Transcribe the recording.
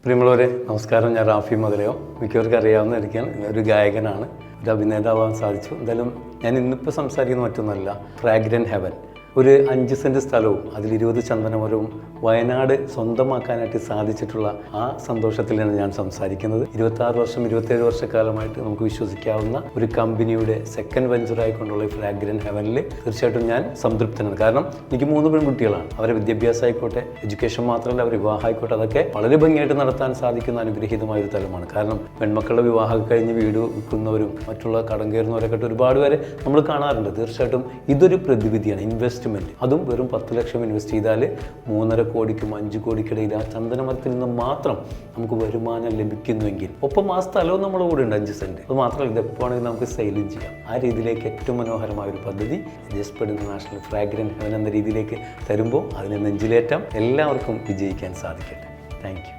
പ്രിയമുള്ളവരെ നമസ്കാരം. ഞാൻ റാഫി മധുരയോ. മിക്കവർക്കും അറിയാവുന്നതായിരിക്കാൻ ഒരു ഗായകനാണ്, ഒരു അഭിനേതാവാൻ സാധിച്ചു. എന്തായാലും ഞാൻ ഇന്നിപ്പോൾ സംസാരിക്കുന്ന മറ്റൊന്നല്ല, ഫ്രാഗ്രൻറ്റ് ഹെവൻ. ഒരു 5 സെൻറ്റ് സ്ഥലവും അതിൽ 20 ചന്ദനമരവും വയനാട് സ്വന്തമാക്കാനായിട്ട് സാധിച്ചിട്ടുള്ള ആ സന്തോഷത്തിലാണ് ഞാൻ സംസാരിക്കുന്നത്. 26 വർഷം 27 വർഷക്കാലമായിട്ട് നമുക്ക് വിശ്വസിക്കാവുന്ന ഒരു കമ്പനിയുടെ സെക്കൻഡ് വെഞ്ചറായിക്കൊണ്ടുള്ള ഈ ഫ്രാഗ്രൻറ്റ് ഹെവനിൽ തീർച്ചയായിട്ടും ഞാൻ സംതൃപ്തനാണ്. കാരണം എനിക്ക് 3 പെൺകുട്ടികളാണ്. അവരെ വിദ്യാഭ്യാസം ആയിക്കോട്ടെ, എഡ്യൂക്കേഷൻ മാത്രമല്ല അവർ വിവാഹം ആയിക്കോട്ടെ, അതൊക്കെ വളരെ ഭംഗിയായിട്ട് നടത്താൻ സാധിക്കുന്ന അനുഗ്രഹീതമായ ഒരു തലമാണ്. കാരണം പെൺമക്കളുടെ വിവാഹം കഴിഞ്ഞ് വീട് വിൽക്കുന്നവരും മറ്റുള്ള കടം കയറുന്നവരൊക്കെ ഒരുപാട് പേരെ നമ്മൾ കാണാറുണ്ട്. തീർച്ചയായിട്ടും ഇതൊരു പ്രതിവിധിയാണ്, ഇൻവെസ്റ്റ്മെൻറ്റ്. അതും വെറും 10 ലക്ഷം ഇൻവെസ്റ്റ് ചെയ്താൽ 3.5 കോടിക്കും 5 കോടിക്കിടയിൽ ആ ചന്ദനമരത്തിൽ നിന്ന് മാത്രം നമുക്ക് വരുമാനം ലഭിക്കുന്നുവെങ്കിൽ ഒപ്പം ആ സ്ഥലവും നമ്മുടെ കൂടെ ഉണ്ട് 5 സെൻറ്റ്. അത് മാത്രമല്ല, ഇത് എപ്പോഴാണെങ്കിലും നമുക്ക് സെയിലും ചെയ്യാം. ആ രീതിയിലേക്ക് ഏറ്റവും മനോഹരമായ ഒരു പദ്ധതി ജസ്പേർഡ് ഇന്റർനാഷണൽ ഫ്രാഗ്രൻറ്റ് ഹെവൻ എന്ന രീതിയിലേക്ക് തരുമ്പോൾ അതിനെ നെഞ്ചിലേറ്റാം. എല്ലാവർക്കും വിജയിക്കാൻ സാധിക്കട്ടെ. Thank you.